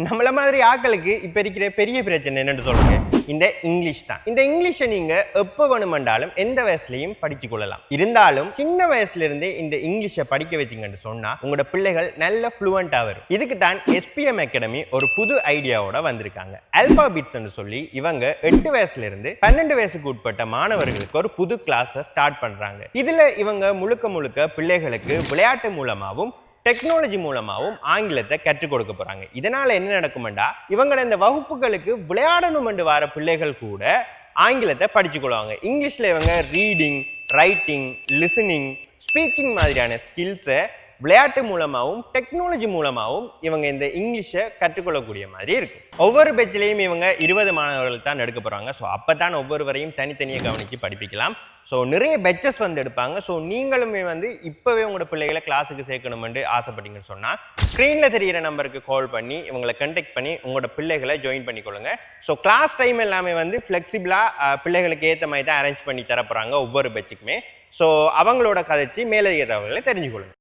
நம்மள மாதிரி ஆட்களுக்கு இப்ப இருக்கிற பெரிய பிரச்சனை என்னன்னு சொல்லுங்க, இந்த இங்கிலீஷ் தான். இந்த இங்கிலீஷை நீங்க எப்ப வேணுமென்றாலும் எந்த வயசுலயும் படிச்சு கொள்ளலாம். இருந்தாலும் சின்ன வயசுல இருந்தே இந்த இங்கிலீஷை படிக்க வச்சிங்கன்னு சொன்னா உங்களோட பிள்ளைகள் நல்ல ஃப்ளூவெண்டா வரும். இதுக்கு தான் SPM அகாடமி ஒரு புது ஐடியாவோட வந்திருக்காங்க. ஆல்பாபிட்ஸ் சொல்லி இவங்க 8 வயசுல இருந்து 12 வயசுக்கு உட்பட்ட மாணவர்களுக்கு ஒரு புது கிளாஸை ஸ்டார்ட் பண்றாங்க. இதுல இவங்க முழுக்க முழுக்க பிள்ளைகளுக்கு விளையாட்டு மூலமாகவும் டெக்னாலஜி மூலமாகவும் ஆங்கிலத்தை கற்றுக் கொடுக்க போறாங்க. இதனால என்ன நடக்கும்டா, இவங்களோட இந்த வகுப்புகளுக்கு விளையாடணும் என்று வர பிள்ளைகள் கூட ஆங்கிலத்தை படிச்சு கொள்வாங்க. இங்கிலீஷ்ல இவங்க ரீடிங், ரைட்டிங், லிசனிங், ஸ்பீக்கிங் மாதிரியான ஸ்கில்ஸை விளையாட்டு மூலமாகவும் டெக்னாலஜி மூலமாகவும் இவங்க இந்த இங்கிலீஷை கற்றுக்கொள்ளக்கூடிய மாதிரி இருக்கு. ஒவ்வொரு பேட்ச்லையும் இவங்க 20 மாணவர்கள் தான் எடுக்க போறாங்க. ஸோ அப்பதான் ஒவ்வொருவரையும் தனித்தனியாக கவனிச்சு படிப்பிக்கலாம். ஸோ நிறைய பேட்சஸ் எடுப்பாங்க. ஸோ நீங்களுமே இப்பவே உங்களோட பிள்ளைகளை கிளாஸுக்கு சேர்க்கணும்னு ஆசைப்பட்டீங்கன்னு சொன்னா ஸ்க்ரீன்ல தெரியிற நம்பருக்கு கால் பண்ணி இவங்களை கண்டெக்ட் பண்ணி உங்களோட பிள்ளைகளை ஜாயின் பண்ணிக்கொள்ளுங்க. ஸோ கிளாஸ் டைம் எல்லாமே ஃபிளெக்சிபிளா பிள்ளைகளுக்கு ஏற்ற மாதிரி தான் அரேஞ்ச் பண்ணி தர போறாங்க ஒவ்வொரு பேட்சுக்குமே. ஸோ அவங்களோட கதைச்சு மேலதிக தகவல்களை தெரிஞ்சுக்கொள்ளுங்க.